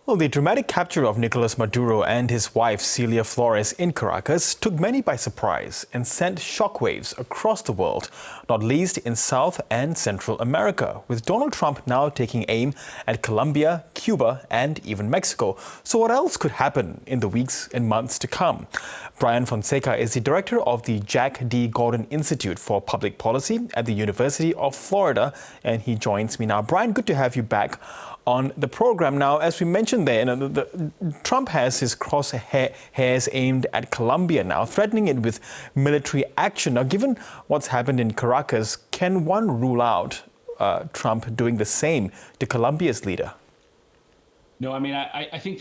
Well, the dramatic capture of Nicolas Maduro and his wife Cilia Flores in Caracas took many by surprise and sent shockwaves across the world, not least in South and Central America, with Donald Trump now taking aim at Colombia, Cuba and even Mexico. So what else could happen in the weeks and months to come? Brian Fonseca is the director of the Jack D. Gordon Institute for Public Policy at the University of Florida, and he joins me now. Brian, good to have you back on the program. Now, as we mentioned there, Trump has his crosshairs aimed at Colombia now, threatening it with military action. Now, given what's happened in Caracas, can one rule out Trump doing the same to Colombia's leader? No, I mean, I think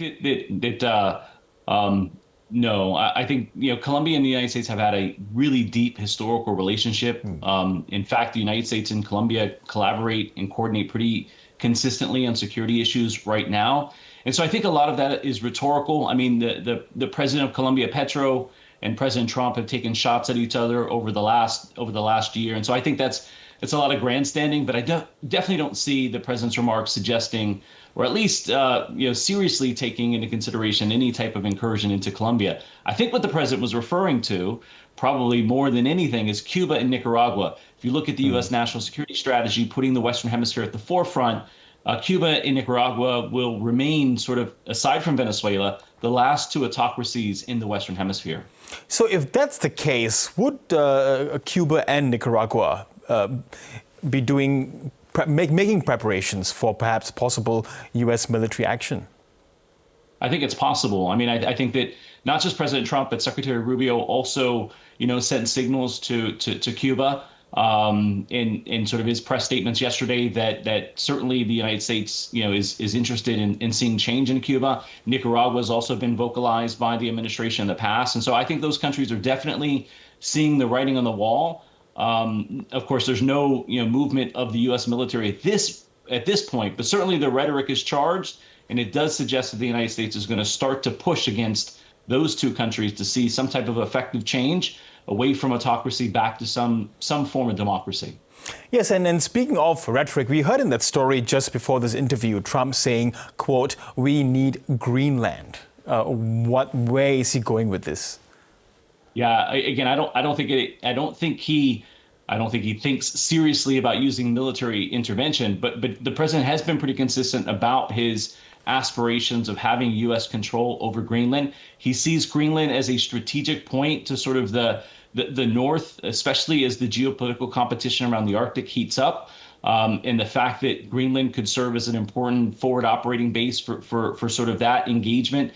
no, I think, Colombia and the United States have had a really deep historical relationship. In fact, the United States and Colombia collaborate and coordinate pretty consistently on security issues right now. And so I think a lot of that is rhetorical. I mean, the president of Colombia, Petro, and President Trump have taken shots at each other over the last year. And so I think it's a lot of grandstanding, but I definitely don't see the president's remarks suggesting, or at least seriously taking into consideration any type of incursion into Colombia. I think what the president was referring to, probably more than anything, is Cuba and Nicaragua. If you look at the U.S. national security strategy, putting the Western Hemisphere at the forefront, Cuba and Nicaragua will remain, sort of, aside from Venezuela, the last two autocracies in the Western Hemisphere. So if that's the case, would Cuba and Nicaragua be making preparations for perhaps possible U.S. military action? I think it's possible. I mean, I think that not just President Trump, but Secretary Rubio also, sent signals to Cuba in sort of his press statements yesterday that certainly the United States, is interested in seeing change in Cuba. Nicaragua has also been vocalized by the administration in the past. And so I think those countries are definitely seeing the writing on the wall. Of course, there's no movement of the U.S. military at this point, but certainly the rhetoric is charged, and it does suggest that the United States is going to start to push against those two countries to see some type of effective change away from autocracy back to some form of democracy. Yes, and speaking of rhetoric, we heard in that story just before this interview, Trump saying, quote, "We need Greenland." Where is he going with this? Yeah, again, I don't think he thinks seriously about using military intervention, but the president has been pretty consistent about his aspirations of having U.S. control over Greenland. He sees Greenland as a strategic point to sort of the North, especially as the geopolitical competition around the Arctic heats up. And the fact that Greenland could serve as an important forward operating base for sort of that engagement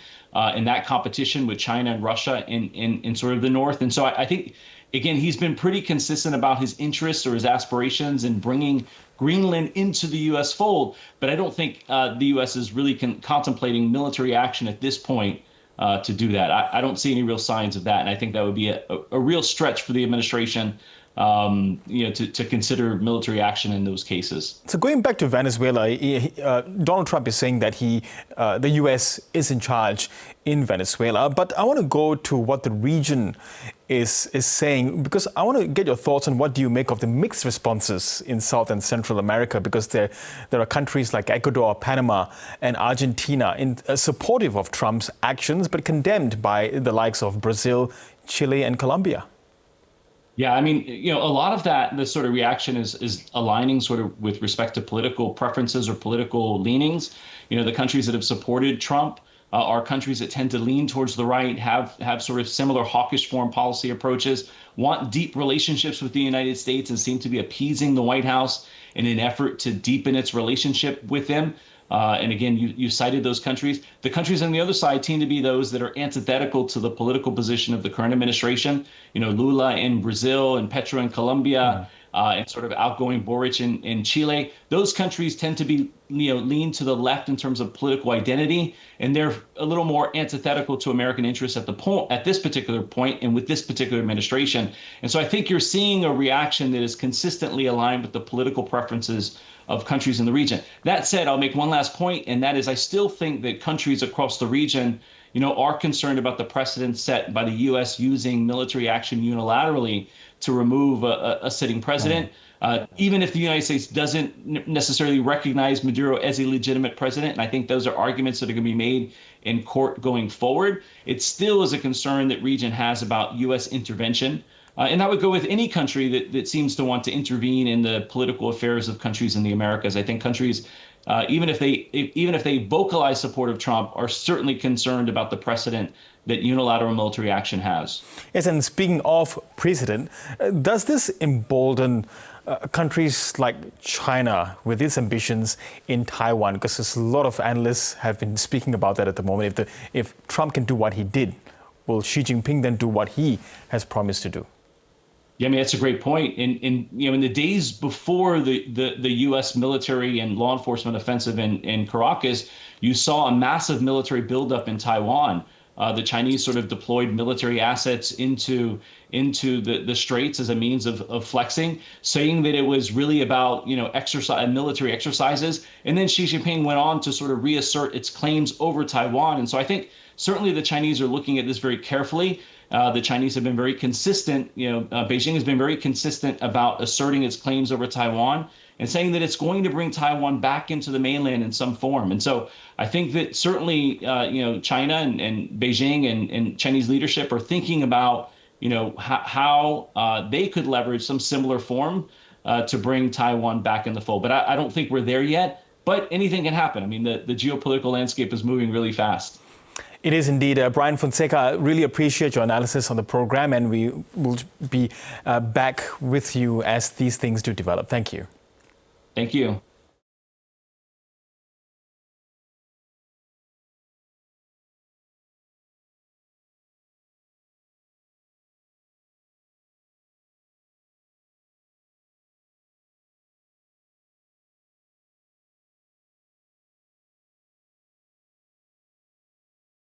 in that competition with China and Russia in sort of the North. And so I think, again, he's been pretty consistent about his interests or his aspirations in bringing Greenland into the U.S. fold. But I don't think the U.S. is really contemplating military action at this point to do that. I don't see any real signs of that. And I think that would be a real stretch for the administration to consider military action in those cases. So going back to Venezuela, Donald Trump is saying that the U.S. is in charge in Venezuela. But I want to go to what the region is saying, because I want to get your thoughts on what do you make of the mixed responses in South and Central America, because there are countries like Ecuador, Panama and Argentina supportive of Trump's actions, but condemned by the likes of Brazil, Chile and Colombia. Yeah, I mean, a lot of the sort of reaction is aligning sort of with respect to political preferences or political leanings. The countries that have supported Trump are countries that tend to lean towards the right, have sort of similar hawkish foreign policy approaches, want deep relationships with the United States and seem to be appeasing the White House in an effort to deepen its relationship with them. And again, you cited those countries. The countries on the other side tend to be those that are antithetical to the political position of the current administration. Lula in Brazil and Petro in Colombia, and sort of outgoing Boric in Chile. Those countries tend to be, lean to the left in terms of political identity, and they're a little more antithetical to American interests at this particular point and with this particular administration. And so I think you're seeing a reaction that is consistently aligned with the political preferences of countries in the region. That said, I'll make one last point, and that is I still think that countries across the region, are concerned about the precedent set by the U.S. using military action unilaterally to remove a sitting president. even if the United States doesn't necessarily recognize Maduro as a legitimate president, and I think those are arguments that are going to be made in court going forward, it still is a concern that region has about U.S. intervention. And that would go with any country that seems to want to intervene in the political affairs of countries in the Americas. I think countries, even if they vocalize support of Trump, are certainly concerned about the precedent that unilateral military action has. Yes, and speaking of precedent, does this embolden countries like China with its ambitions in Taiwan? Because there's a lot of analysts have been speaking about that at the moment. If Trump can do what he did, will Xi Jinping then do what he has promised to do? Yeah, I mean, that's a great point. In the days before the U.S. military and law enforcement offensive in Caracas, you saw a massive military buildup in Taiwan. The Chinese sort of deployed military assets into the straits as a means of flexing, saying that it was really about military exercises. And then Xi Jinping went on to sort of reassert its claims over Taiwan. And so I think certainly the Chinese are looking at this very carefully. The Chinese have been very consistent. Beijing has been very consistent about asserting its claims over Taiwan and saying that it's going to bring Taiwan back into the mainland in some form. And so I think that certainly, China and Beijing and Chinese leadership are thinking about, how they could leverage some similar form to bring Taiwan back in the fold. But I don't think we're there yet. But anything can happen. I mean, the geopolitical landscape is moving really fast. It is indeed. Brian Fonseca, really appreciate your analysis on the program, and we will be back with you as these things do develop. Thank you. Thank you.